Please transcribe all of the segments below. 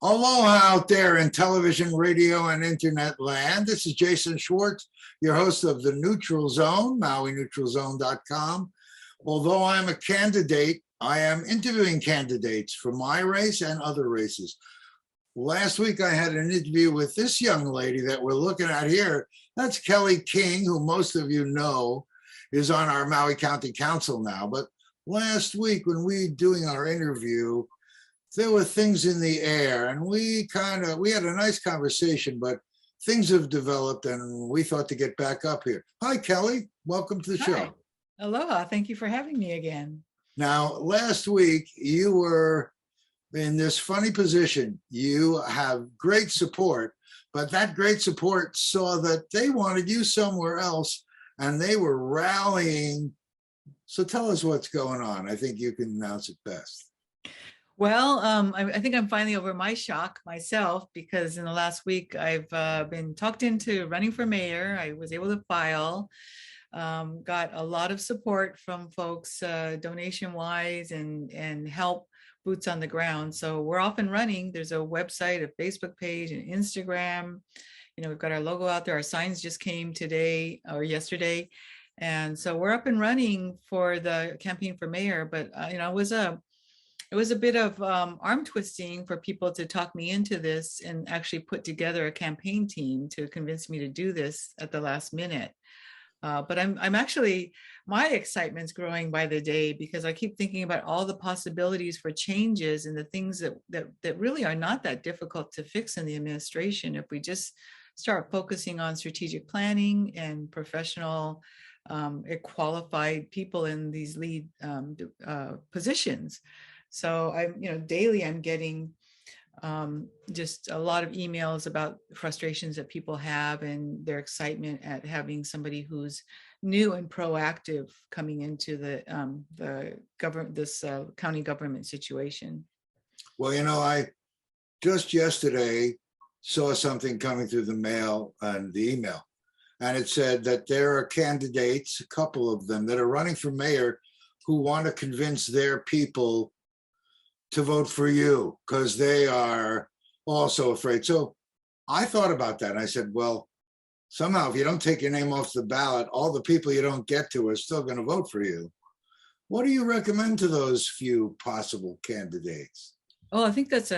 Aloha out there in television, radio, and internet land. This is Jason Schwartz, your host of The Neutral Zone, MauiNeutralZone.com. Although I'm a candidate, I am interviewing candidates for my race and other races. Last week, I had an interview with this young lady that we're looking at here. That's Kelly King, who most of you know is on our Maui County Council now. But last week, when we were doing our interview, there were things in the air, and we had a nice conversation, but things have developed, and we thought to get back up here. Hi, Kelly. Welcome to the show. Aloha. Thank you for having me again. Now, last week, you were in this funny position. You have great support, but that great support saw that they wanted you somewhere else, and they were rallying. So tell us what's going on. I think you can announce it best. Well, I think I'm finally over my shock myself, because in the last week I've been talked into running for mayor. I was able to file, got a lot of support from folks donation wise and help boots on the ground. So we're off and running. There's a website, a Facebook page, an Instagram. You know, we've got our logo out there. Our signs just came today or yesterday. And so we're up and running for the campaign for mayor. But, you know, it was a bit of arm twisting for people to talk me into this and actually put together a campaign team to convince me to do this at the last minute. But I'm actually, my excitement's growing by the day, because I keep thinking about all the possibilities for changes and the things that really are not that difficult to fix in the administration if we just start focusing on strategic planning and professional qualified people in these lead positions. So daily I'm getting just a lot of emails about frustrations that people have and their excitement at having somebody who's new and proactive coming into the government, this county government situation. Well, you know, I just yesterday saw something coming through the mail and the email, and it said that there are candidates, a couple of them, that are running for mayor who want to convince their people to vote for you because they are also afraid. So I thought about that, and I said, well, somehow if you don't take your name off the ballot, all the people you don't get to are still going to vote for you. What do you recommend to those few possible candidates? Oh, I think that's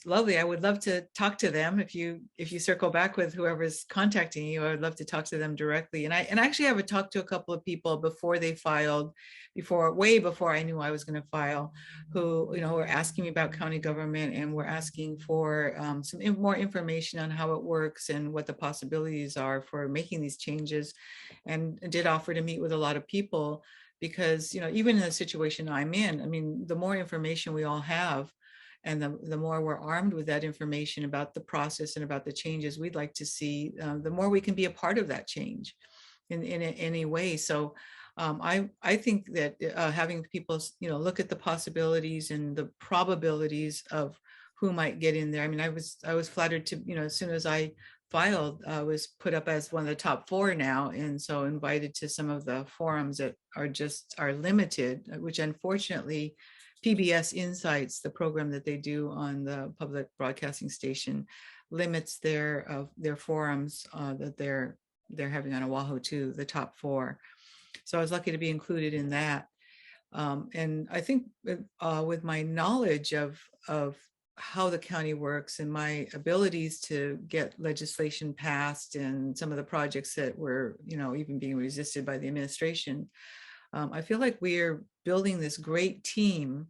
lovely. I would love to talk to them. If you circle back with whoever's contacting you, I would love to talk to them directly. And I actually have talked to a couple of people before they filed, way before I knew I was going to file, who were asking me about county government and were asking for some more information on how it works and what the possibilities are for making these changes, and did offer to meet with a lot of people, because even in the situation I'm in, I mean, the more information we all have, and the more we're armed with that information about the process and about the changes we'd like to see, the more we can be a part of that change in any way. So I think that having people, look at the possibilities and the probabilities of who might get in there. I mean, I was flattered to, as soon as I filed, I was put up as one of the top 4 now. And so invited to some of the forums that are limited, which unfortunately, PBS Insights, the program that they do on the public broadcasting station, limits their with that they're having on Oahu to the top 4. So I was lucky to be included in that. And I think with my knowledge of how the county works and my abilities to get legislation passed and some of the projects that were, even being resisted by the administration, I feel like we're building this great team.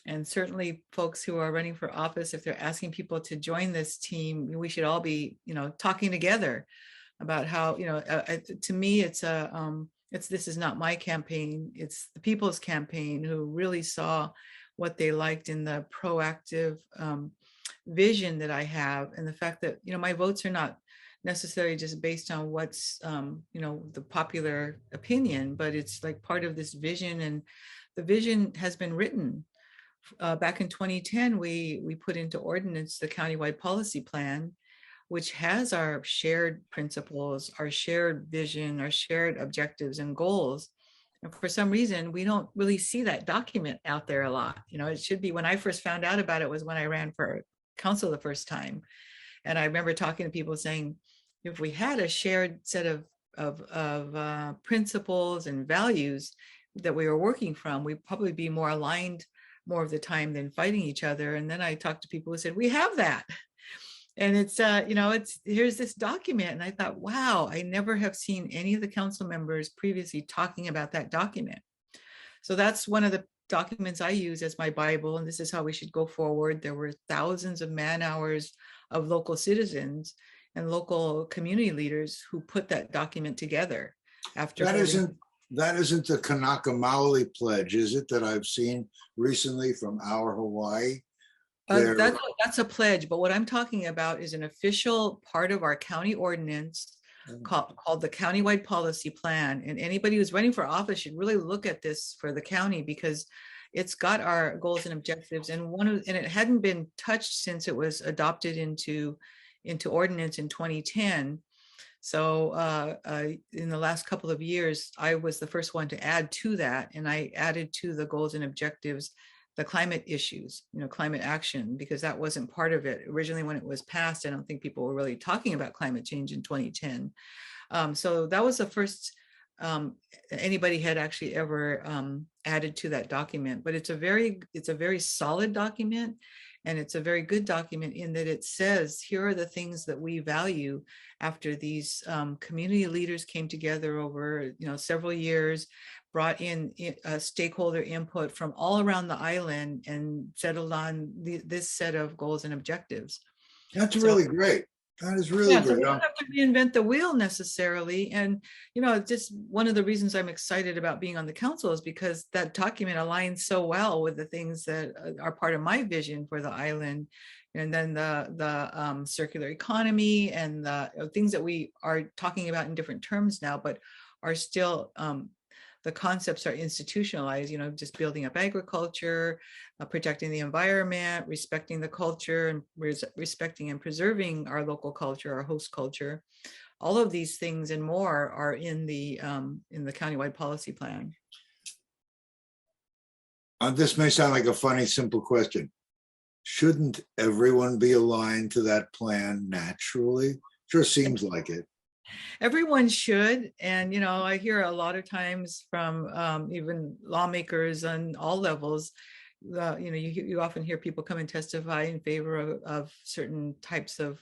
And certainly folks who are running for office, if they're asking people to join this team, we should all be, talking together about how, to me, this is not my campaign. It's the people's campaign who really saw what they liked in the proactive vision that I have. And the fact that, my votes are not necessarily just based on what's, the popular opinion, but it's like part of this vision. And the vision has been written. Back in 2010, we put into ordinance the countywide policy plan, which has our shared principles, our shared vision, our shared objectives and goals. And for some reason, we don't really see that document out there a lot. It should be, when I first found out about it was when I ran for council the first time. And I remember talking to people saying, if we had a shared set of principles and values that we were working from, we'd probably be more aligned more of the time than fighting each other. And then I talked to people who said, we have that. And it's, here's this document. And I thought, wow, I never have seen any of the council members previously talking about that document. So that's one of the documents I use as my Bible. And this is how we should go forward. There were thousands of man hours of local citizens and local community leaders who put that document together after. That isn't the Kanaka Maui pledge, is it, that I've seen recently from our Hawaii? That's a pledge, but what I'm talking about is an official part of our county ordinance called the Countywide Policy Plan. And anybody who's running for office should really look at this for the county, because it's got our goals and objectives. And it hadn't been touched since it was adopted into ordinance in 2010. So in the last couple of years, I was the first one to add to that. And I added to the goals and objectives the climate issues, climate action, because that wasn't part of it. Originally, when it was passed, I don't think people were really talking about climate change in 2010. So that was the first anybody had actually ever added to that document. But it's a very solid document. And it's a very good document in that it says, here are the things that we value after these community leaders came together over several years, brought in stakeholder input from all around the island and settled on this set of goals and objectives. That's really great. That is really great. So we don't have to reinvent the wheel necessarily. And, just one of the reasons I'm excited about being on the council is because that document aligns so well with the things that are part of my vision for the island. And then the circular economy and the things that we are talking about in different terms now, but are still the concepts are institutionalized, just building up agriculture, protecting the environment, respecting the culture, and respecting and preserving our local culture, our host culture. All of these things and more are in the countywide policy plan. This may sound like a funny, simple question. Shouldn't everyone be aligned to that plan naturally? Sure seems like it. Everyone should. And, I hear a lot of times from even lawmakers on all levels, you often hear people come and testify in favor of certain types of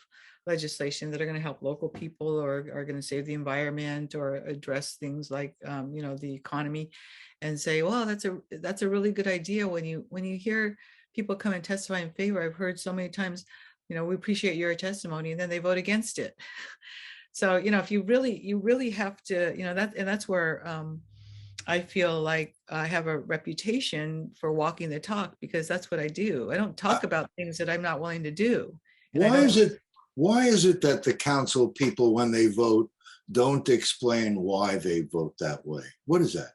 legislation that are going to help local people or are going to save the environment or address things like, the economy, and say, well, that's a really good idea. When you hear people come and testify in favor, I've heard so many times, we appreciate your testimony, and then they vote against it. So, if you really have to, that's where I feel like I have a reputation for walking the talk, because that's what I do. I don't talk about things that I'm not willing to do. Why is it that the council people, when they vote, don't explain why they vote that way? What is that?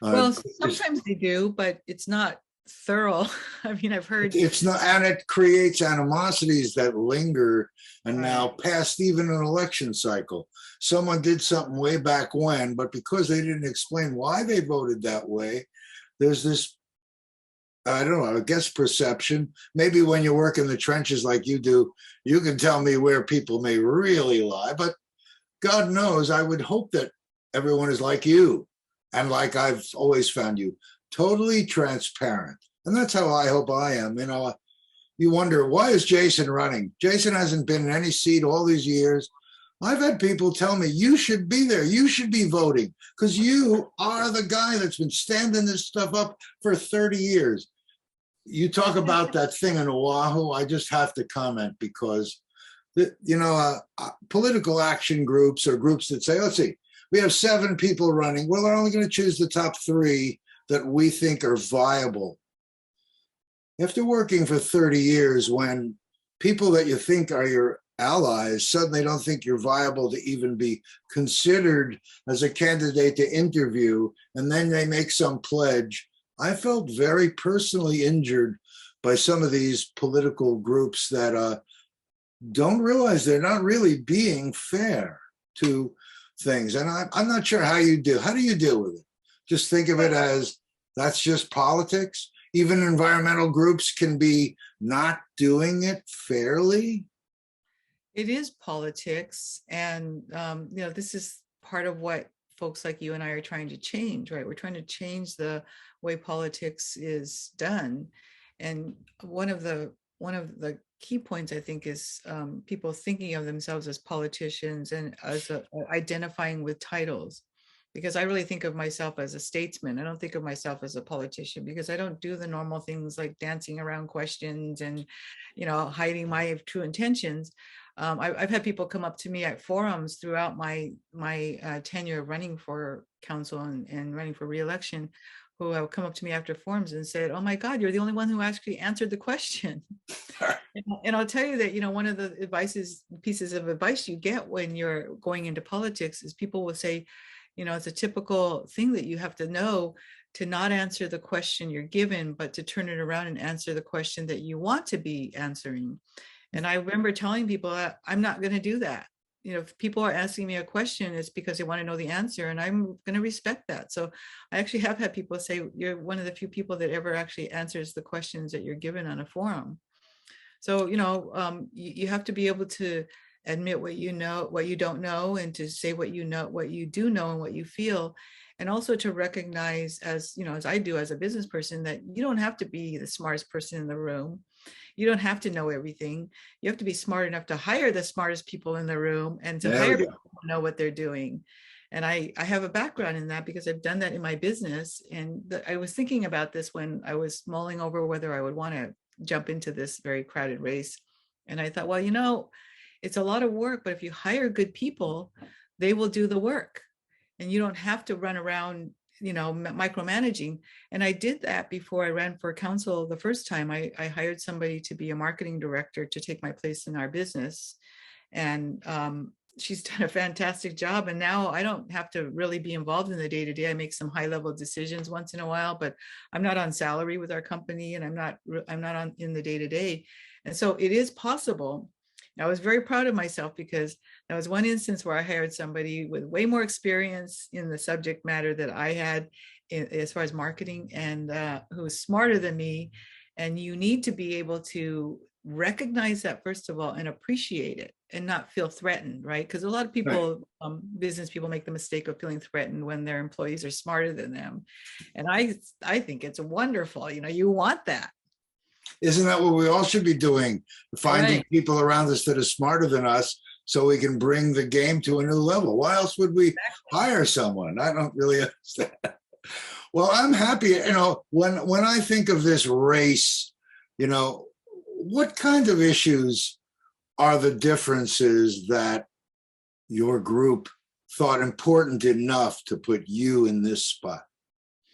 Well, sometimes they do, but it's not thorough. I mean, I've heard it's not, and it creates animosities that linger and now past even an election cycle. Someone did something way back when, but because they didn't explain why they voted that way, there's this, I don't know, I guess perception. Maybe when you work in the trenches like you do, you can tell me where people may really lie, but God knows, I would hope that everyone is like you, and like I've always found you, totally transparent. And that's how I hope I am. You wonder, why is Jason running? Jason hasn't been in any seat all these years. I've had people tell me, you should be there. You should be voting, because you are the guy that's been standing this stuff up for 30 years. You talk about that thing in Oahu, I just have to comment, because, political action groups or groups that say, let's see, we have 7 people running. Well, they're only going to choose the top 3 that we think are viable. After working for 30 years, when people that you think are your allies suddenly don't think you're viable to even be considered as a candidate to interview, and then they make some pledge, I felt very personally injured by some of these political groups that don't realize they're not really being fair to things. And I'm not sure how do you deal with it? Just think of it as, that's just politics. even environmental groups can be not doing it fairly? It is politics, and this is part of what folks like you and I are trying to change, right? We're trying to change the way politics is done, and one of the key points, I think, is people thinking of themselves as politicians and as identifying with titles. Because I really think of myself as a statesman. I don't think of myself as a politician, because I don't do the normal things like dancing around questions and, hiding my true intentions. I've had people come up to me at forums throughout my tenure running for council and running for re-election, who have come up to me after forums and said, "Oh my God, you're the only one who actually answered the question." And I'll tell you that, one of the pieces of advice you get when you're going into politics is people will say, it's a typical thing that you have to know to not answer the question you're given, but to turn it around and answer the question that you want to be answering. And I remember telling people that I'm not going to do that. If people are asking me a question, it's because they want to know the answer, and I'm going to respect that. So I actually have had people say, you're one of the few people that ever actually answers the questions that you're given on a forum. So, you have to be able to admit what you know, what you don't know, and to say what you know, what you do know, and what you feel. And also to recognize, as I do as a business person, that you don't have to be the smartest person in the room. You don't have to know everything. You have to be smart enough to hire the smartest people in the room, and to hire people who know what they're doing. And I have a background in that, because I've done that in my business. And I was thinking about this when I was mulling over whether I would want to jump into this very crowded race. And I thought, well, it's a lot of work, but if you hire good people, they will do the work, and you don't have to run around, micromanaging. And I did that before I ran for council the first time. I hired somebody to be a marketing director to take my place in our business. And she's done a fantastic job. And now I don't have to really be involved in the day-to-day. I make some high-level decisions once in a while, but I'm not on salary with our company, and I'm not on in the day-to-day. And so it is possible. I was very proud of myself, because there was one instance where I hired somebody with way more experience in the subject matter that I had as far as marketing, and who was smarter than me. And you need to be able to recognize that, first of all, and appreciate it, and not feel threatened, right? Because a lot of people, business people, make the mistake of feeling threatened when their employees are smarter than them. And I think it's wonderful. You want that. Isn't that what we all should be doing? Finding people around us that are smarter than us, so we can bring the game to a new level. Why else would we hire someone? I don't really understand. Well, I'm happy, when I think of this race, what kind of issues are the differences that your group thought important enough to put you in this spot?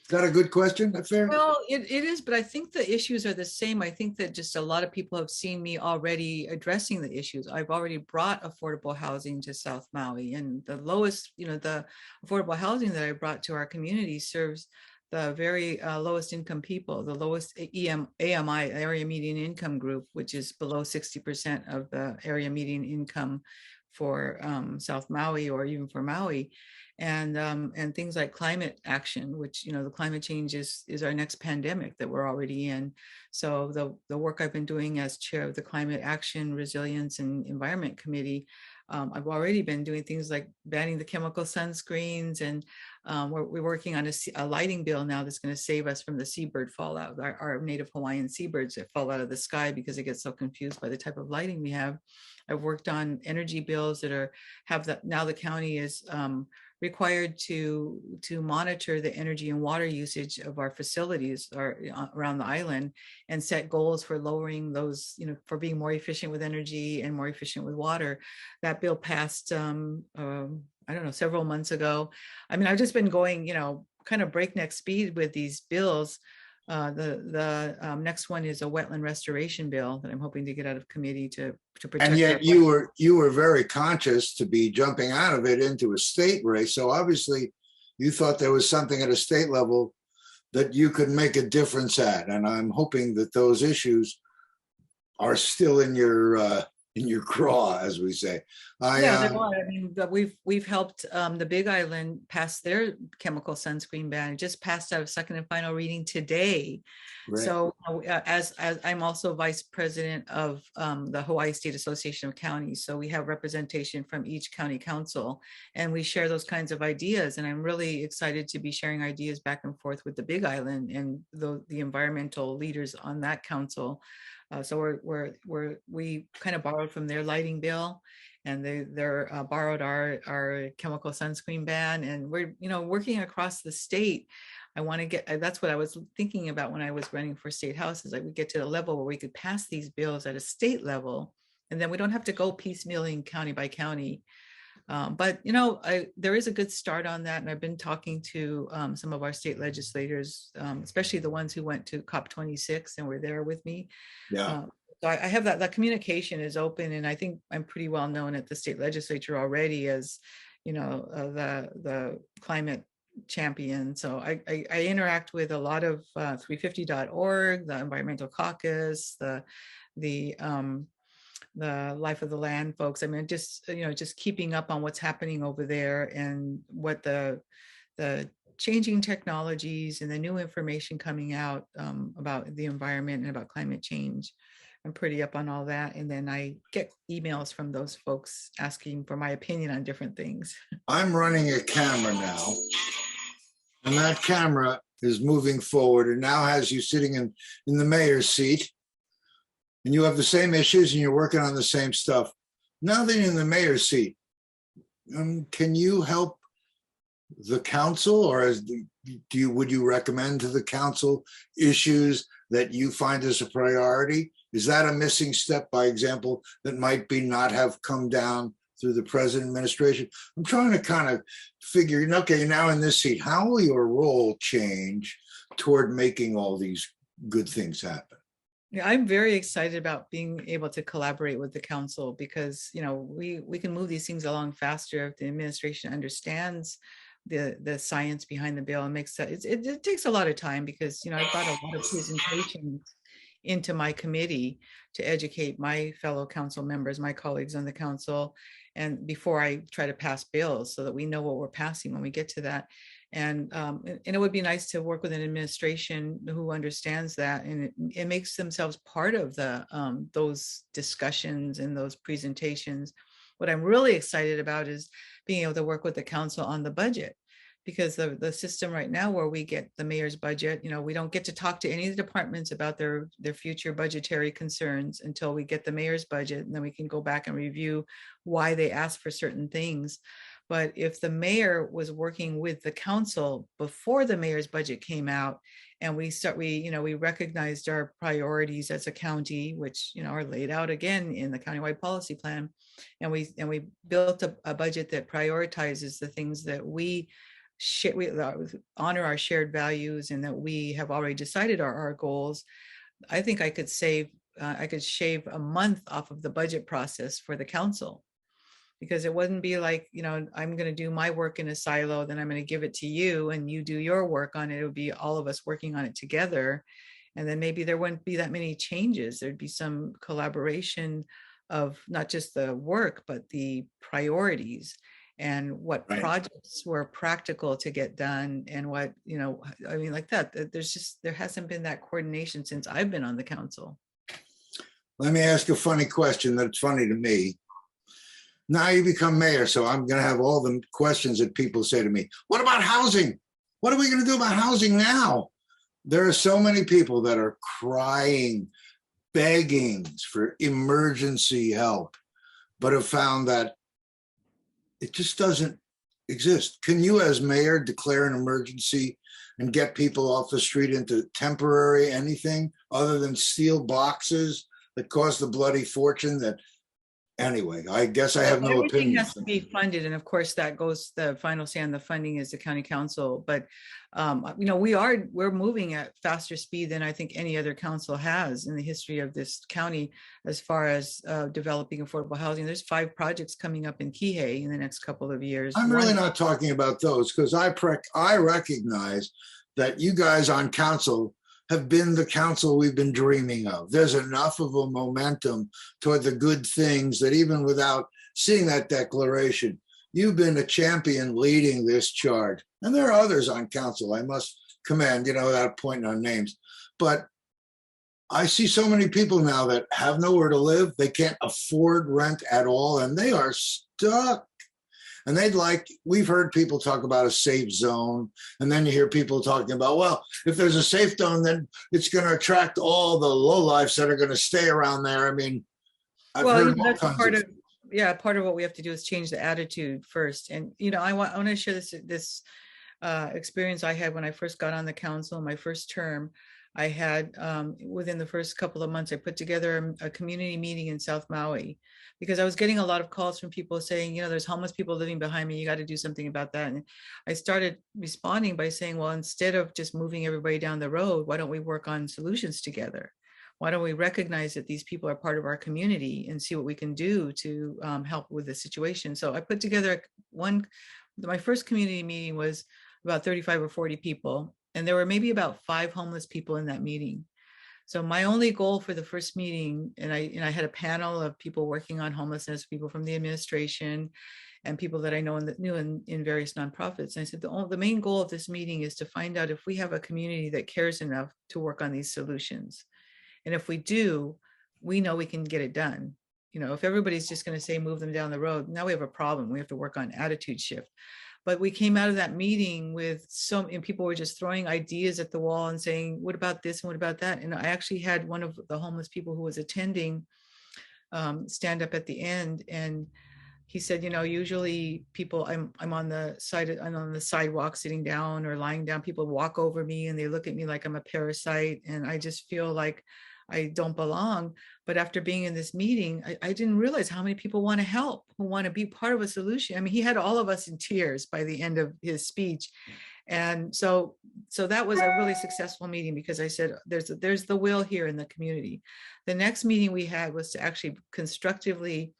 Is that a good question? That's fair? Well, it is, but I think the issues are the same. I think that just a lot of people have seen me already addressing the issues. I've already brought affordable housing to South Maui, and the lowest, the affordable housing that I brought to our community serves the very lowest income people, the lowest AMI, area median income group, which is below 60% of the area median income for South Maui, or even for Maui. And things like climate action, which, the climate change is our next pandemic that we're already in. So the work I've been doing as chair of the Climate Action, Resilience, and Environment Committee, I've already been doing things like banning the chemical sunscreens, and we're working on a lighting bill now that's going to save us from the seabird fallout, our native Hawaiian seabirds that fall out of the sky because they get so confused by the type of lighting we have. I've worked on energy bills that now the county is required to monitor the energy and water usage of our facilities around the island, and set goals for lowering those, for being more efficient with energy and more efficient with water. That bill passed, I don't know, several months ago. I mean, I've just been going, kind of breakneck speed with these bills. The next one is a wetland restoration bill that I'm hoping to get out of committee to protect. And yet you were very conscious to be jumping out of it into a state race. So obviously you thought there was something at a state level that you could make a difference at. And I'm hoping that those issues are still in your in your craw, as we say. Yeah, there are. I mean, but we've helped the Big Island pass their chemical sunscreen ban. It just passed out of second and final reading today. Right. So as I'm also vice president of the Hawaii State Association of Counties, so we have representation from each county council, and we share those kinds of ideas. And I'm really excited to be sharing ideas back and forth with the Big Island and the environmental leaders on that council. So we kind of borrowed from their lighting bill, and they're borrowed our chemical sunscreen ban, and we're working across the state. I want to get, that's what I was thinking about when I was running for state house, is like we get to the level where we could pass these bills at a state level, and then we don't have to go piecemealing county by county. But there is a good start on that, and I've been talking to some of our state legislators, especially the ones who went to COP26 and were there with me. Yeah. So I have that communication is open, and I think I'm pretty well known at the state legislature already as, the climate champion. So I interact with a lot of 350.org, the Environmental Caucus, the Life of the Land folks. I mean, just keeping up on what's happening over there and what the changing technologies and the new information coming out about the environment and about climate change. I'm pretty up on all that. And then I get emails from those folks asking for my opinion on different things. I'm running a camera now, and that camera is moving forward and now has you sitting in the mayor's seat, and you have the same issues and you're working on the same stuff. Now that you're in the mayor's seat, can you help the council, or would you recommend to the council issues that you find as a priority? Is that a missing step, by example, that might be not have come down through the present administration? I'm trying to kind of figure, okay, you're now in this seat, how will your role change toward making all these good things happen? Yeah, I'm very excited about being able to collaborate with the council, because we can move these things along faster if the administration understands the science behind the bill and makes that. It takes a lot of time, because I've got a lot of presentations into my committee to educate my fellow council members, my colleagues on the council, and before I try to pass bills, so that we know what we're passing when we get to that. And it would be nice to work with an administration who understands that, and it makes themselves part of those discussions and those presentations. What I'm really excited about is being able to work with the council on the budget, because the system right now where we get the mayor's budget, we don't get to talk to any of the departments about their future budgetary concerns until we get the mayor's budget, and then we can go back and review why they asked for certain things. But if the mayor was working with the council before the mayor's budget came out, and we recognized our priorities as a county, which are laid out again in the countywide policy plan, and we built a budget that prioritizes the things that we honor our shared values and that we have already decided are our goals. I think I could shave a month off of the budget process for the council, because it wouldn't be like, I'm going to do my work in a silo, then I'm going to give it to you and you do your work on it. It would be all of us working on it together. And then maybe there wouldn't be that many changes. There'd be some collaboration of not just the work, but the priorities and what projects were practical to get done, and what, like that. There hasn't been that coordination since I've been on the council. Let me ask a funny question that's funny to me. Now you become mayor, so I'm going to have all the questions that people say to me. What about housing? What are we going to do about housing now? There are so many people that are crying, begging for emergency help, but have found that it just doesn't exist. Can you, as mayor, declare an emergency and get people off the street into temporary anything other than steel boxes that cost a bloody fortune? Anyway, I guess I have no opinion. Everything has to be funded, and of course that goes, the final say on the funding is the county council. But we're moving at faster speed than I think any other council has in the history of this county as far as developing affordable housing. There's 5 projects coming up in Kihei in the next couple of years. I'm really not talking about those, because I recognize that you guys on council have been the council we've been dreaming of. There's enough of a momentum toward the good things that even without seeing that declaration, you've been a champion leading this charge. And there are others on council I must commend, without pointing on names. But I see so many people now that have nowhere to live. They can't afford rent at all, and they are stuck. And we've heard people talk about a safe zone. And then you hear people talking about, well, if there's a safe zone, then it's going to attract all the lowlifes that are going to stay around there. I mean, I've heard all kinds of part of what we have to do is change the attitude first. And, I want to share this experience I had when I first got on the council, my first term. I had, within the first couple of months, I put together a community meeting in South Maui, because I was getting a lot of calls from people saying, there's homeless people living behind me. You got to do something about that. And I started responding by saying, well, instead of just moving everybody down the road, why don't we work on solutions together? Why don't we recognize that these people are part of our community and see what we can do to help with the situation? So I put together my first community meeting was about 35 or 40 people. And there were maybe about 5 homeless people in that meeting. So my only goal for the first meeting, and I had a panel of people working on homelessness, people from the administration, and people that I know knew in various nonprofits. And I said, the main goal of this meeting is to find out if we have a community that cares enough to work on these solutions. And if we do, we know we can get it done. If everybody's just going to say, move them down the road, now we have a problem. We have to work on attitude shift. But we came out of that meeting with and people were just throwing ideas at the wall and saying, what about this and what about that? And I actually had one of the homeless people who was attending stand up at the end, and he said, usually people, I'm on the sidewalk sitting down or lying down, people walk over me and they look at me like I'm a parasite, and I just feel like I don't belong. But after being in this meeting, I didn't realize how many people want to help, who want to be part of a solution. I mean, he had all of us in tears by the end of his speech. And so that was a really successful meeting, because I said, there's the will here in the community. The next meeting we had was to actually constructively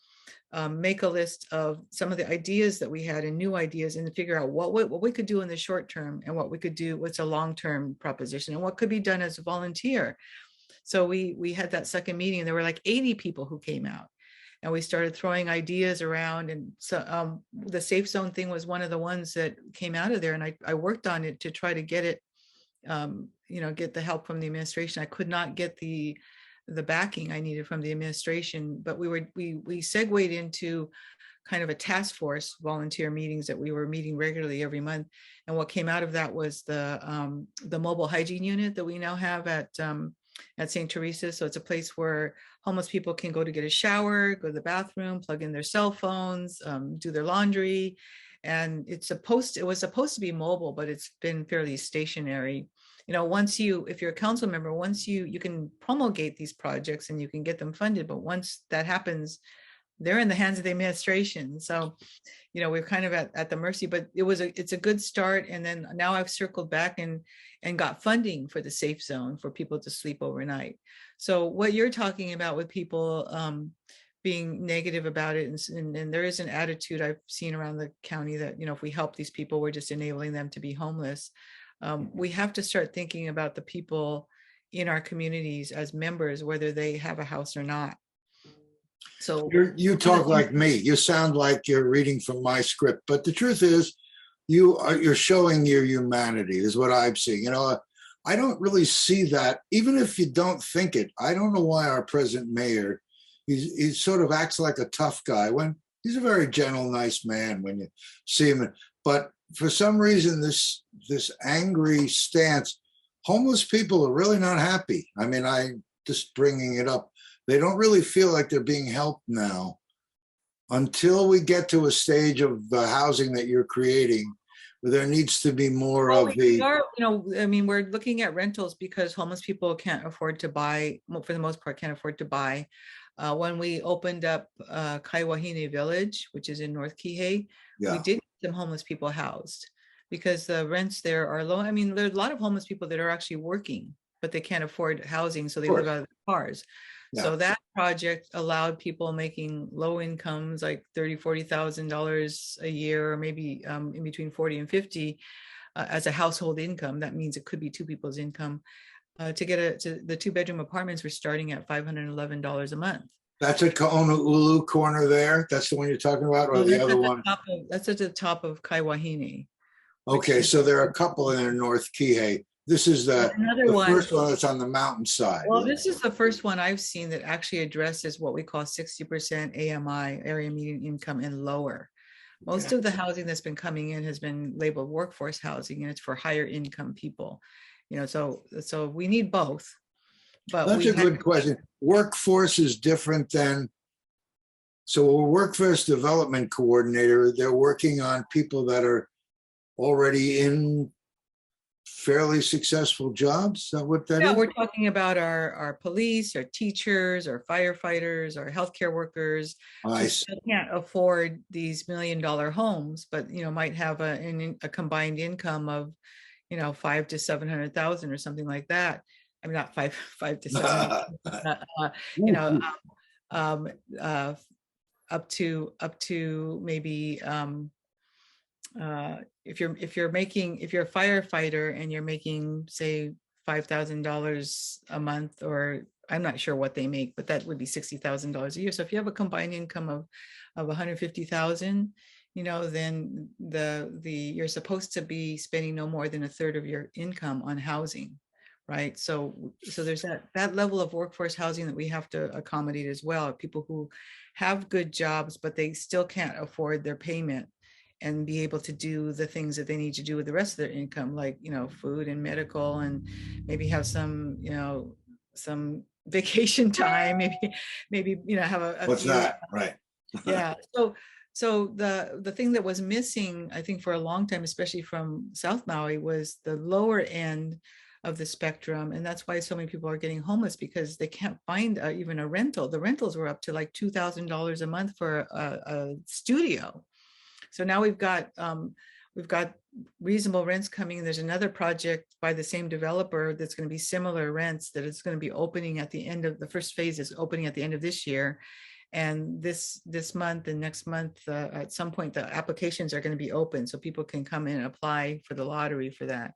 make a list of some of the ideas that we had and new ideas, and to figure out what we could do in the short term and what we could do, what's a long-term proposition, and what could be done as a volunteer. So we had that second meeting, and there were like 80 people who came out, and we started throwing ideas around. And so the safe zone thing was one of the ones that came out of there. And I worked on it to try to get it, get the help from the administration. I could not get the backing I needed from the administration, but we segued into kind of a task force volunteer meetings that we were meeting regularly every month. And what came out of that was the mobile hygiene unit that we now have at St. Teresa's. So it's a place where homeless people can go to get a shower, go to the bathroom, plug in their cell phones, do their laundry. And it was supposed to be mobile, but it's been fairly stationary. If you're a council member, once you can promulgate these projects and you can get them funded, but once that happens, they're in the hands of the administration. So, we're kind of at the mercy, but it's a good start. And then now I've circled back and got funding for the safe zone for people to sleep overnight. So what you're talking about with people being negative about it, and there is an attitude I've seen around the county that, if we help these people, we're just enabling them to be homeless. We have to start thinking about the people in our communities as members, whether they have a house or not. So you talk like me. You sound like you're reading from my script, but the truth is, you're showing your humanity is what I'm seeing. I don't really see that, even if you don't think it. I don't know why our present mayor, he sort of acts like a tough guy when he's a very gentle, nice man when you see him. But for some reason, this angry stance, homeless people are really not happy. I mean, I just bringing it up. They don't really feel like they're being helped now until we get to a stage of the housing that you're creating where there needs to be more of the. We're looking at rentals because homeless people can't afford to buy, for the most part, can't afford to buy. When we opened up Kaiwahine Village, which is in North Kihei, we did get some homeless people housed because the rents there are low. I mean, there's a lot of homeless people that are actually working, but they can't afford housing, so they live out of their cars. Yeah. So that project allowed people making low incomes, like $30,000, $40,000 a year, or maybe in between 40 and 50 as a household income. That means it could be 2 people's income. To get the 2-bedroom apartments were starting at $511 a month. That's at Kaʻonaʻulu corner there? That's the one you're talking about, or So the other one? That's at the top of Kaiwahine. Okay, so there are a couple in North Kihei. This is the first one that's on the mountainside. Well, this is the first one I've seen that actually addresses what we call 60% AMI, area median income, and lower. Most of the housing that's been coming in has been labeled workforce housing, and it's for higher income people. So we need both. But that's a good question. Workforce is different than, so a workforce development coordinator, they're working on people that are already in fairly successful jobs. Is that what that is? We're talking about our police, our teachers, our firefighters, our healthcare workers. Who can't afford these $1 million homes, but might have a combined income of $500,000 to $700,000 or something like that. I mean, not five to seven. Up to maybe if you're a firefighter and you're making, say, $5,000 a month, or I'm not sure what they make, but that would be $60,000 a year. So if you have a combined income of 150,000, then you're supposed to be spending no more than a third of your income on housing, right? So there's that level of workforce housing that we have to accommodate as well. People who have good jobs, but they still can't afford their payment and be able to do the things that they need to do with the rest of their income, like food and medical, and maybe have some vacation time, maybe have a what's that, right? Yeah. So the thing that was missing, I think, for a long time, especially from South Maui, was the lower end of the spectrum. And that's why so many people are getting homeless, because they can't find even a rental. The rentals were up to like $2,000 a month for a studio. So now we've got reasonable rents coming. There's another project by the same developer that's going to be similar rents, that it's going to be opening at the end of the first phase, is opening at the end of this year. And this month and next month, at some point, the applications are going to be open, so people can come in and apply for the lottery for that.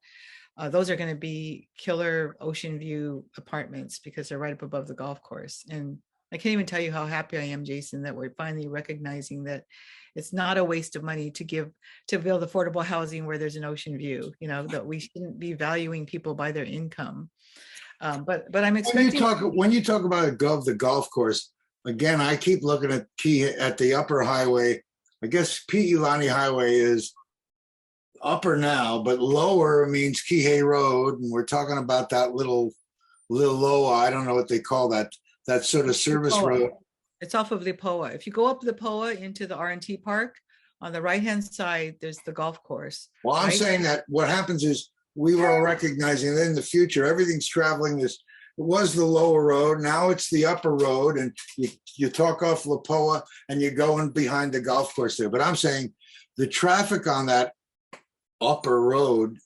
Those are going to be killer ocean view apartments, because they're right up above the golf course. And I can't even tell you how happy I am, Jason, that we're finally recognizing that it's not a waste of money to build affordable housing where there's an ocean view. That we shouldn't be valuing people by their income. But I'm expecting. When you talk about the golf course, again, I keep looking at the upper highway. I guess Pi'ilani Highway is upper now, but lower means Kihei Road, and we're talking about that little lower. I don't know what they call that sort of service road. It's off of Lipoa. If you go up Lipoa into the R&T Park, on the right-hand side, there's the golf course. Well, I'm saying that what happens is we were all recognizing that in the future, everything's traveling this. It was the lower road. Now it's the upper road, and you talk off Lipoa and you're going behind the golf course there. But I'm saying the traffic on that upper road,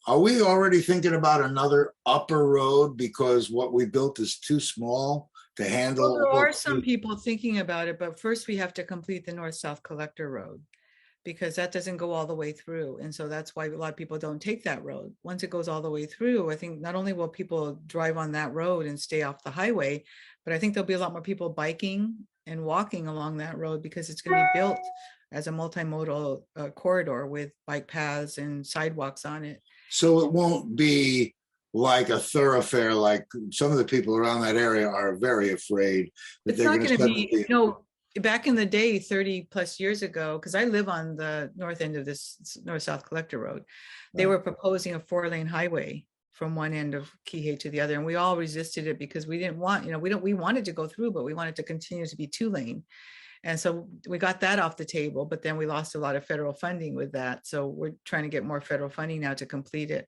are we already thinking about another upper road because what we built is too small to handle? Well, there are some people thinking about it, but first we have to complete the north-south collector road, because that doesn't go all the way through. And so that's why a lot of people don't take that road. Once it goes all the way through, I think not only will people drive on that road and stay off the highway, but I think there'll be a lot more people biking and walking along that road, because it's going to be built as a multimodal corridor with bike paths and sidewalks on it. So it won't be like a thoroughfare, like some of the people around that area are very afraid that it's not going to be, back in the day, 30 plus years ago, because I live on the north end of this north-south collector road, they were proposing a 4-lane highway from one end of Kihei to the other. And we all resisted it because we didn't want, we wanted to go through, but we wanted to continue to be 2-lane. And so we got that off the table, but then we lost a lot of federal funding with that. So we're trying to get more federal funding now to complete it.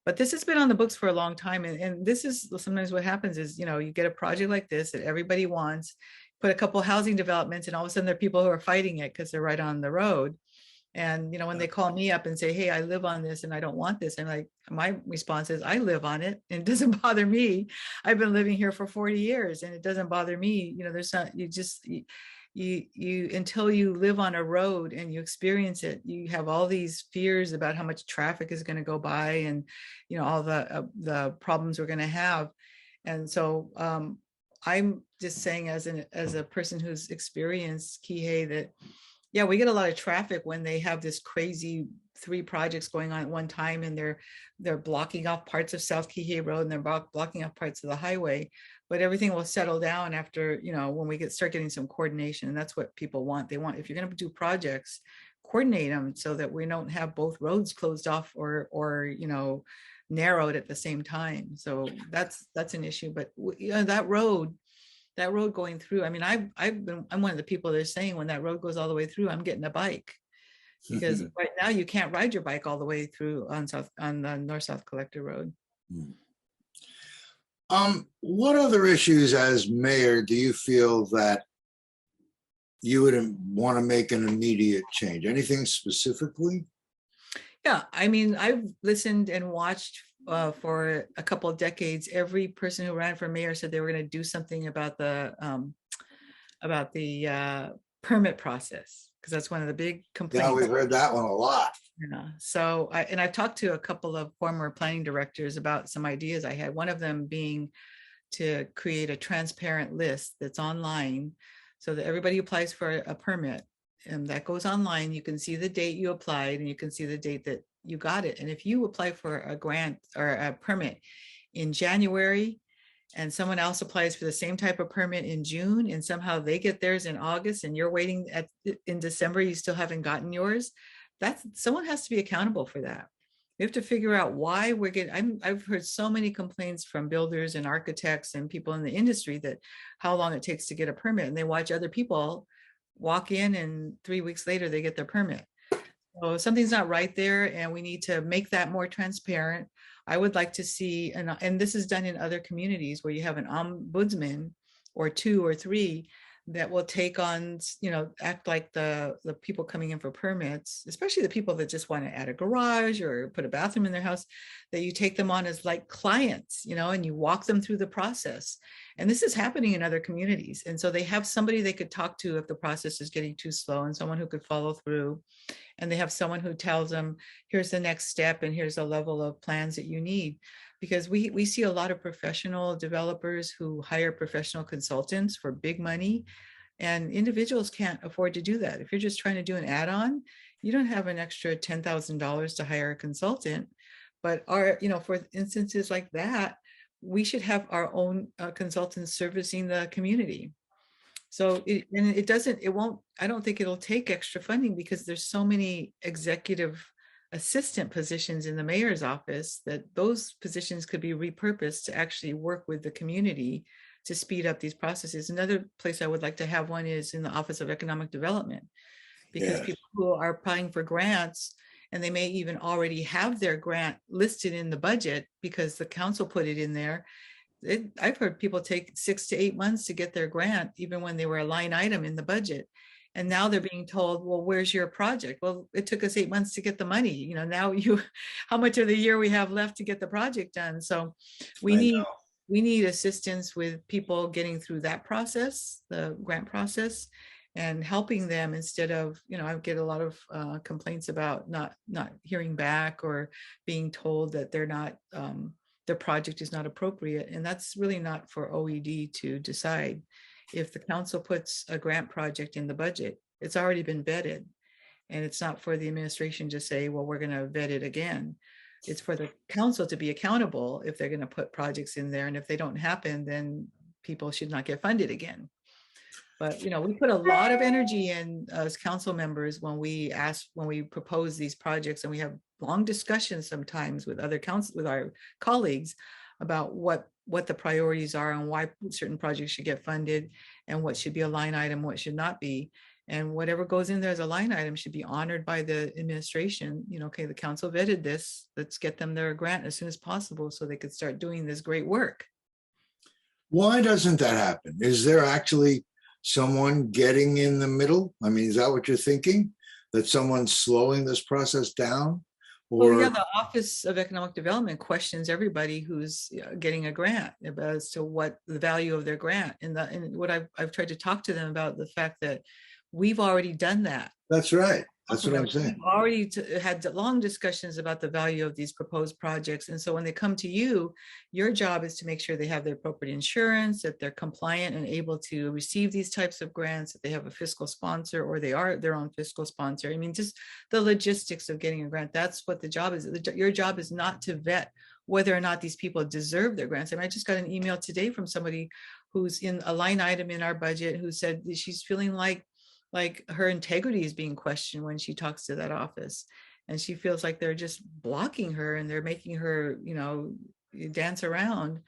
But this has been on the books for a long time. And this is sometimes what happens is, you get a project like this that everybody wants, put a couple housing developments, and all of a sudden there are people who are fighting it because they're right on the road. And, when they call me up and say, hey, I live on this and I don't want this, I'm like, my response is, I live on it and it doesn't bother me. I've been living here for 40 years and it doesn't bother me. There's not, you until you live on a road and you experience it, you have all these fears about how much traffic is going to go by, and all the problems we're going to have. And so I'm just saying, as a person who's experienced Kihei, that yeah, we get a lot of traffic when they have this crazy 3 projects going on at one time, and they're blocking off parts of South Kihei Road, and they're blocking off parts of the highway. But everything will settle down after, when we start getting some coordination. And that's what people want. They want, if you're going to do projects, coordinate them so that we don't have both roads closed off or narrowed at the same time. So that's an issue. But that road going through, I mean, I'm one of the people that are saying, when that road goes all the way through, I'm getting a bike, because right now you can't ride your bike all the way through on the North-South Collector Road. What other issues as mayor do you feel that you would want to make an immediate change? Anything specifically? Yeah, I mean, I've listened and watched for a couple of decades. Every person who ran for mayor said they were going to do something about the permit process, because that's one of the big complaints. Yeah, we've heard that one a lot. Yeah. So I've talked to a couple of former planning directors about some ideas I had. One of them being to create a transparent list that's online, so that everybody who applies for a permit, and that goes online, you can see the date you applied, and you can see the date that you got it. And if you apply for a grant or a permit in January, and someone else applies for the same type of permit in June, and somehow they get theirs in August, and you're waiting in December, you still haven't gotten yours, someone has to be accountable for that. We have to figure out why we're getting, I've heard so many complaints from builders and architects and people in the industry that how long it takes to get a permit, and they watch other people walk in and 3 weeks later they get their permit. So something's not right there, and we need to make that more transparent. I would like to see, and this is done in other communities, where you have an ombudsman or 2 or 3 that will take on, act like the people coming in for permits, especially the people that just want to add a garage or put a bathroom in their house, that you take them on as like clients, and you walk them through the process. And this is happening in other communities. And so they have somebody they could talk to if the process is getting too slow, and someone who could follow through. And they have someone who tells them, here's the next step, and here's the level of plans that you need. Because we see a lot of professional developers who hire professional consultants for big money, and individuals can't afford to do that. If you're just trying to do an add-on, you don't have an extra $10,000 to hire a consultant. But for instances like that, we should have our own consultants servicing the community. So I don't think it'll take extra funding, because there's so many executive assistant positions in the mayor's office that those positions could be repurposed to actually work with the community to speed up these processes. Another place I would like to have one is in the Office of Economic Development, because people who are applying for grants, and they may even already have their grant listed in the budget because the council put it in there. I've heard people take 6 to 8 months to get their grant, even when they were a line item in the budget. And now they're being told, well, where's your project? Well, it took us 8 months to get the money. Now how much of the year we have left to get the project done? So we need assistance with people getting through that process, the grant process, and helping them, instead of, I get a lot of complaints about not hearing back, or being told that they're not, their project is not appropriate. And that's really not for OED to decide. If the council puts a grant project in the budget, it's already been vetted, and it's not for the administration to say, well, we're going to vet it again. It's for the council to be accountable if they're going to put projects in there. And if they don't happen, then people should not get funded again. But, we put a lot of energy in as council members when we propose these projects, and we have long discussions sometimes with with our colleagues about what the priorities are, and why certain projects should get funded, and what should be a line item, what should not be. And whatever goes in there as a line item should be honored by the administration. Okay, the council vetted this, let's get them their grant as soon as possible so they could start doing this great work. Why doesn't that happen? Is there actually someone getting in the middle? I mean, is that what you're thinking? That someone's slowing this process down? Well, yeah, or the Office of Economic Development questions everybody who's getting a grant as to what the value of their grant. And what I've tried to talk to them about the fact that we've already done that. that's right. That's what I'm saying. We've already had long discussions about the value of these proposed projects. And so when they come to you, your job is to make sure they have the appropriate insurance, that they're compliant and able to receive these types of grants, that they have a fiscal sponsor or they are their own fiscal sponsor. I mean, just the logistics of getting a grant, that's what the job is. Your job is not to vet whether or not these people deserve their grants. I mean, I just got an email today from somebody who's in a line item in our budget who said that she's feeling like her integrity is being questioned when she talks to that office, and she feels like they're just blocking her and they're making her, dance around.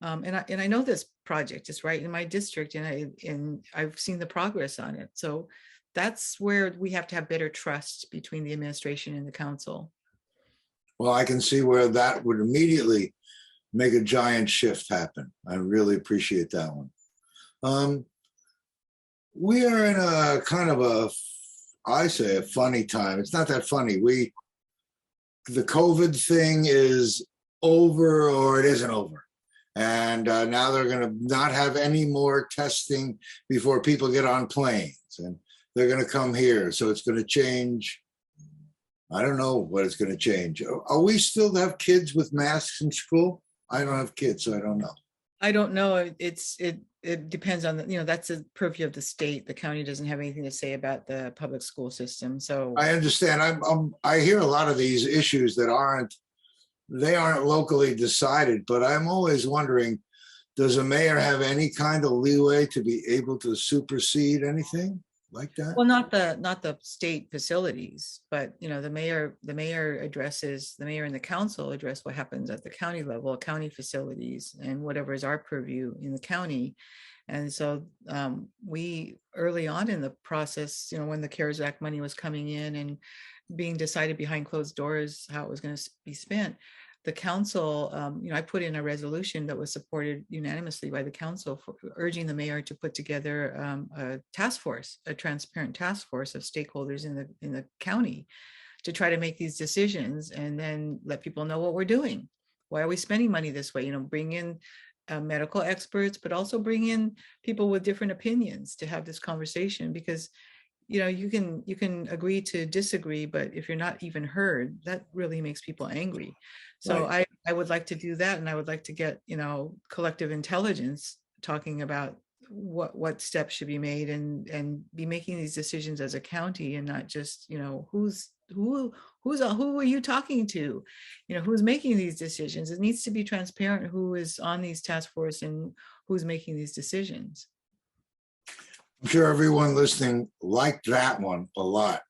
And I know this project is right in my district, and I've seen the progress on it. So that's where we have to have better trust between the administration and the council. Well, I can see where that would immediately make a giant shift happen. I really appreciate that one. We are in a kind of a funny time. It's not that funny. The COVID thing is over, or it isn't over. And now they're going to not have any more testing before people get on planes, and they're going to come here. So it's going to change. I don't know what it's going to change. Are we still have kids with masks in school? I don't have kids, so I don't know. I don't know. It depends on that's a purview of the state. The county doesn't have anything to say about the public school system. So I understand. I hear a lot of these issues that aren't locally decided, but I'm always wondering, does a mayor have any kind of leeway to be able to supersede anything like that? Well, not the state facilities, but the mayor and the council address what happens at the county level, county facilities, and whatever is our purview in the county. And so we early on in the process, when the CARES Act money was coming in and being decided behind closed doors how it was going to be spent, the council, I put in a resolution that was supported unanimously by the council for urging the mayor to put together a task force, a transparent task force of stakeholders in the county to try to make these decisions and then let people know what we're doing. Why are we spending money this way? Bring in medical experts, but also bring in people with different opinions to have this conversation, because you can agree to disagree, but if you're not even heard, that really makes people angry. So right. I would like to do that, and I would like to get collective intelligence talking about what steps should be made and be making these decisions as a county, and not just who are you talking to, who's making these decisions. It needs to be transparent who is on these task force and who's making these decisions. I'm sure everyone listening liked that one a lot,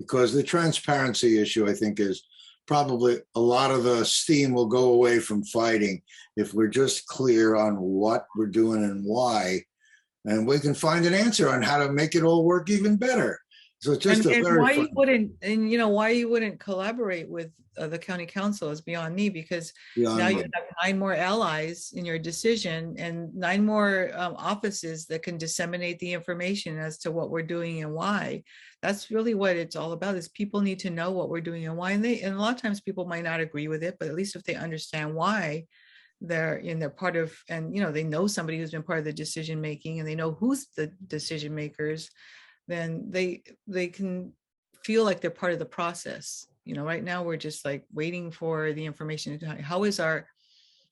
because the transparency issue, I think, is probably a lot of the steam will go away from fighting if we're just clear on what we're doing and why, and we can find an answer on how to make it all work even better. So it's just why you wouldn't collaborate with the county council is beyond me, because now you have 9 more allies in your decision and 9 more offices that can disseminate the information as to what we're doing and why. That's really what it's all about, is people need to know what we're doing and why. And a lot of times people might not agree with it, but at least if they understand why they're part of, and they know somebody who's been part of the decision making, and they know who's the decision makers, then they can feel like they're part of the process. Right now we're just like waiting for the information. How is our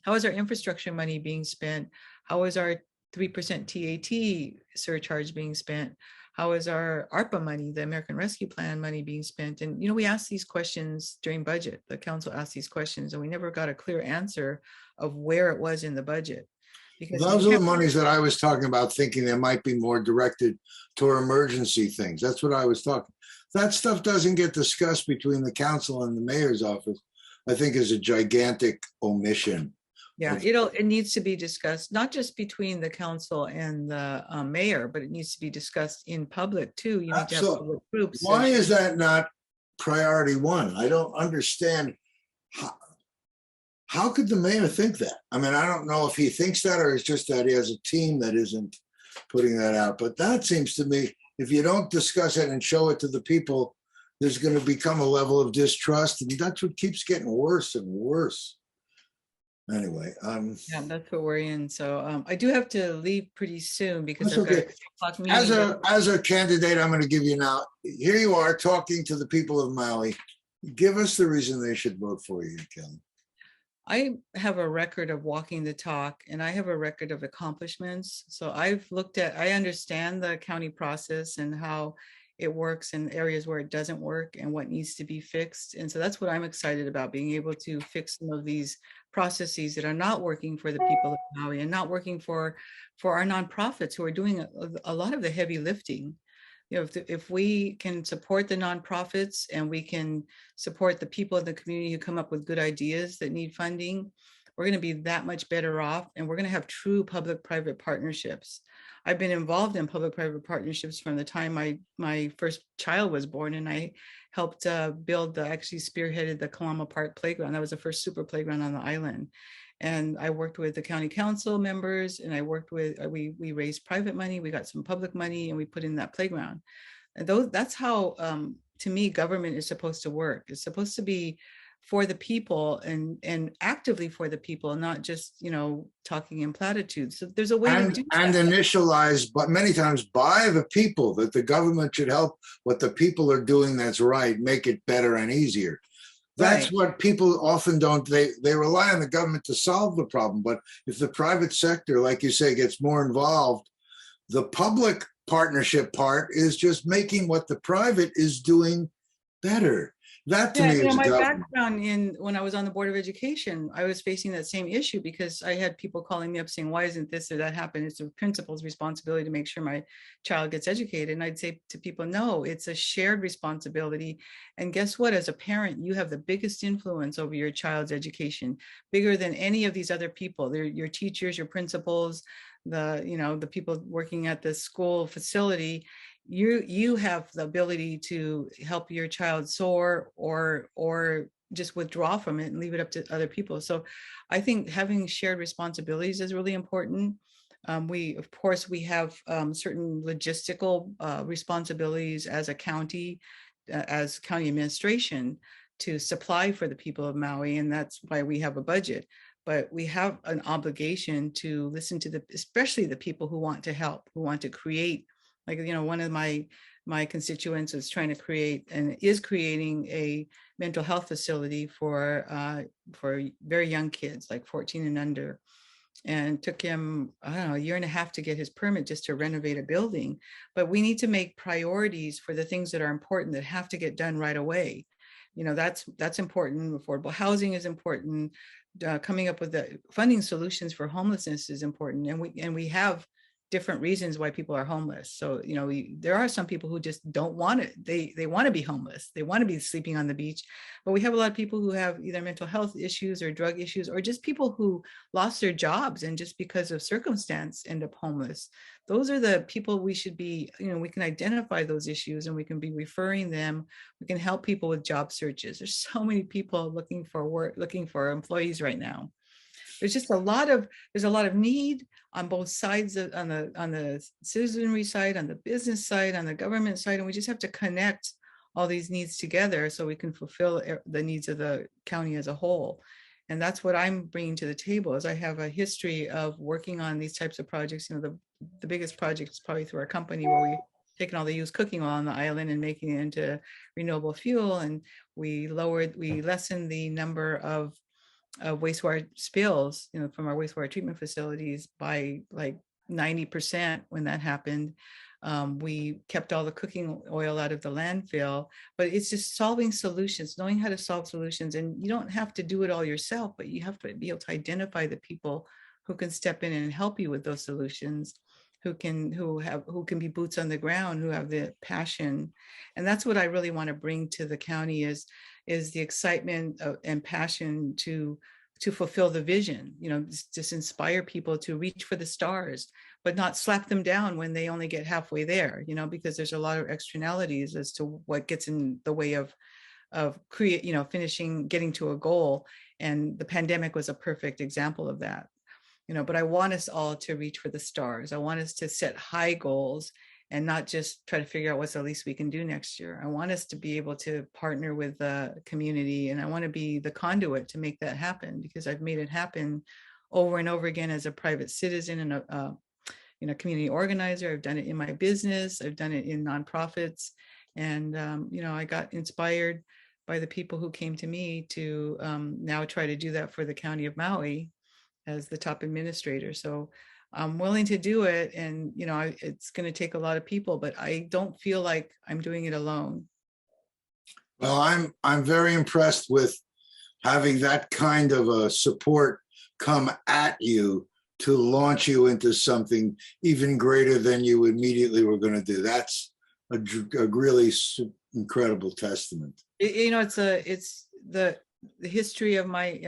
infrastructure money being spent? How is our 3% TAT surcharge being spent? How is our ARPA money, the American Rescue Plan money, being spent? And we asked these questions during budget. The council asked these questions, and we never got a clear answer of where it was in the budget. Because those are the monies that I was talking about, thinking there might be more directed toward emergency things. That's what I was talking. That stuff doesn't get discussed between the council and the mayor's office, I think, is a gigantic omission. Yeah, it needs to be discussed, not just between the council and the mayor, but it needs to be discussed in public too. You need to have public groups. Why is that not priority one? I don't understand. How could the mayor think that? I mean, I don't know if he thinks that, or it's just that he has a team that isn't putting that out. But that seems to me, if you don't discuss it and show it to the people there's going to become a level of distrust, and that's what keeps getting worse and worse. Anyway, Yeah, that's what we're in. So I do have to leave pretty soon because that's I've got a okay. 2 o'clock As meeting. a candidate, I'm going to give you now. Here you are talking to the people of Maui. Give us the reason they should vote for you, Kelly. I have a record of walking the talk, and I have a record of accomplishments. So I understand the county process and how it works in areas where it doesn't work and what needs to be fixed. And so that's what I'm excited about, being able to fix some of these processes that are not working for the people of Maui and not working for our nonprofits who are doing a lot of the heavy lifting. If we can support the nonprofits and we can support the people in the community who come up with good ideas that need funding, we're going to be that much better off, and we're going to have true public-private partnerships. I've been involved in public-private partnerships from the time my first child was born, and I helped actually spearheaded the Kalama Park playground. That was the first super playground on the island. And I worked with the county council members, and I worked with, we raised private money, we got some public money, and we put in that playground. And that's how, to me, government is supposed to work. It's supposed to be for the people and actively for the people, not just, talking in platitudes. So there's a way to do and that. initialized, but many times by the people, that the government should help what the people are doing that's right, make it better and easier. That's Right. what people often don't. They rely on the government to solve the problem. But if the private sector, like you say, gets more involved, the public partnership part is just making what the private is doing better. That to Yeah, me is my government. background when I was on the Board of Education, I was facing that same issue because I had people calling me up saying, why isn't this or that happen? It's the principal's responsibility to make sure my child gets educated. And I'd say to people, no, it's a shared responsibility. And guess what? As a parent, you have the biggest influence over your child's education, bigger than any of these other people. They're your teachers, your principals, the people working at the school facility. You have the ability to help your child soar or just withdraw from it and leave it up to other people. So I think having shared responsibilities is really important. Of course, we have certain logistical responsibilities as a county, as county administration, to supply for the people of Maui, and that's why we have a budget. But we have an obligation to listen to especially the people who want to help, who want to create. Like, one of my constituents is trying to create and is creating a mental health facility for very young kids, like 14 and under. And took him, I don't know, a year and a half to get his permit just to renovate a building. But we need to make priorities for the things that are important, that have to get done right away. That's important. Affordable housing is important. Coming up with the funding solutions for homelessness is important. And we have different reasons why people are homeless. So, there are some people who just don't want it. They want to be homeless. They want to be sleeping on the beach. But we have a lot of people who have either mental health issues or drug issues, or just people who lost their jobs and just because of circumstance end up homeless. Those are the people we should be, we can identify those issues and we can be referring them. We can help people with job searches. There's so many people looking for work, looking for employees right now. There's a lot of need on both sides, on the citizenry side, on the business side, on the government side, and we just have to connect all these needs together so we can fulfill the needs of the county as a whole. And that's what I'm bringing to the table, is I have a history of working on these types of projects. The biggest project is probably through our company, where we taken all the used cooking oil on the island and making it into renewable fuel, and we lessened the number of wastewater spills, from our wastewater treatment facilities by like 90% when that happened. We kept all the cooking oil out of the landfill, but it's just solving solutions, knowing how to solve solutions. And you don't have to do it all yourself, but you have to be able to identify the people who can step in and help you with those solutions, who can be boots on the ground, who have the passion. And that's what I really want to bring to the county is the excitement and passion to fulfill the vision, just inspire people to reach for the stars, but not slap them down when they only get halfway there, because there's a lot of externalities as to what gets in the way of getting to a goal. And the pandemic was a perfect example of that. But I want us all to reach for the stars. I want us to set high goals and not just try to figure out what's the least we can do next year. I want us to be able to partner with the community, and I want to be the conduit to make that happen, because I've made it happen over and over again as a private citizen and a community organizer. I've done it in my business. I've done it in nonprofits. And, I got inspired by the people who came to me to now try to do that for the County of Maui as the top administrator. So I'm willing to do it. And, it's going to take a lot of people, but I don't feel like I'm doing it alone. Well, I'm very impressed with having that kind of a support come at you to launch you into something even greater than you immediately were going to do. That's a really incredible testament. It's the history of my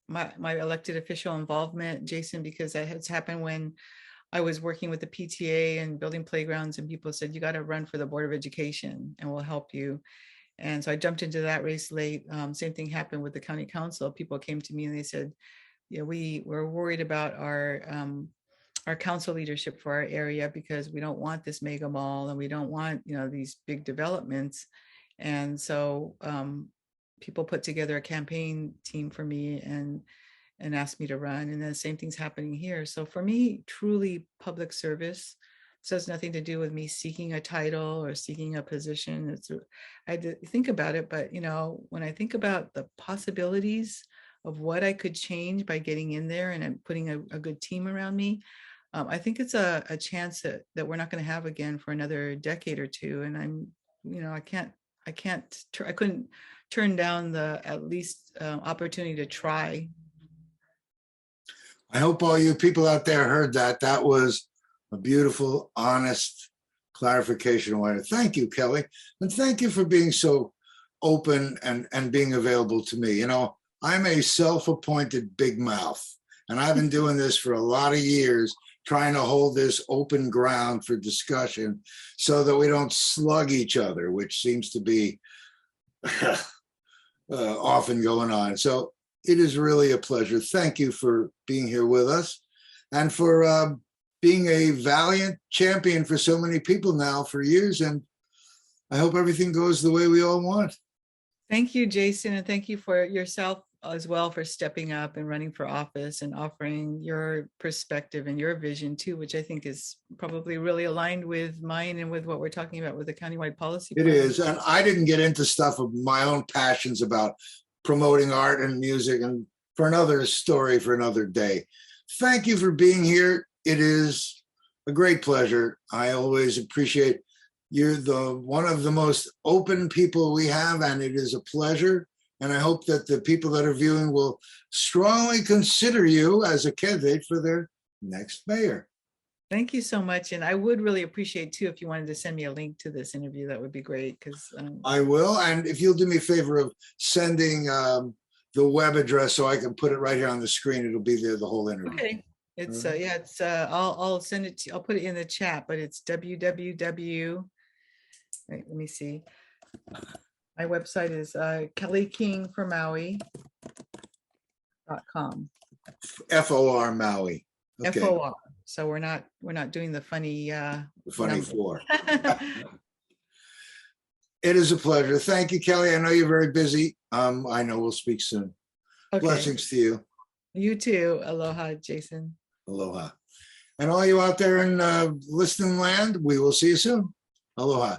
my elected official involvement, Jason, because that has happened when I was working with the PTA and building playgrounds, and people said, you got to run for the Board of Education and we'll help you. And so I jumped into that race late. Same thing happened with the county council. People came to me and they said, we're worried about our council leadership for our area, because we don't want this mega mall and we don't want, these big developments. And so people put together a campaign team for me and asked me to run. And then the same thing's happening here. So for me, truly public service. This has nothing to do with me seeking a title or seeking a position. I had to think about it, but when I think about the possibilities of what I could change by getting in there and putting a good team around me, I think it's a chance that we're not going to have again for another decade or two. And I couldn't turn down the at least opportunity to try. I hope all you people out there heard that. That was a beautiful, honest clarification. Thank you, Kelly. And thank you for being so open and being available to me. I'm a self-appointed big mouth, and I've been doing this for a lot of years, trying to hold this open ground for discussion so that we don't slug each other, which seems to be often going on. So it is really a pleasure. Thank you for being here with us and for being a valiant champion for so many people now for years. And I hope everything goes the way we all want. Thank you, Jason. And thank you for yourself as well for stepping up and running for office and offering your perspective and your vision too, which I think is probably really aligned with mine and with what we're talking about with the countywide policy plan. It is. And I didn't get into stuff of my own passions about promoting art and music, and for another story for another day. Thank you for being here. It is a great pleasure. I always appreciate you're one of the most open people we have, and it is a pleasure. And I hope that the people that are viewing will strongly consider you as a candidate for their next mayor. Thank you so much. And I would really appreciate too, if you wanted to send me a link to this interview, that would be great. Because I will. And if you'll do me a favor of sending the web address so I can put it right here on the screen, it'll be there the whole interview. Okay. It's I'll send it to, I'll put it in the chat, but it's www. Wait, let me see. My website is kellykingformaui.com. FOR Maui. Okay. FOR. So we're not doing the funny four. It is a pleasure. Thank you, Kelly. I know you're very busy. I know we'll speak soon. Okay. Blessings to you. You too. Aloha, Jason. Aloha. And all you out there in listening land, we will see you soon. Aloha.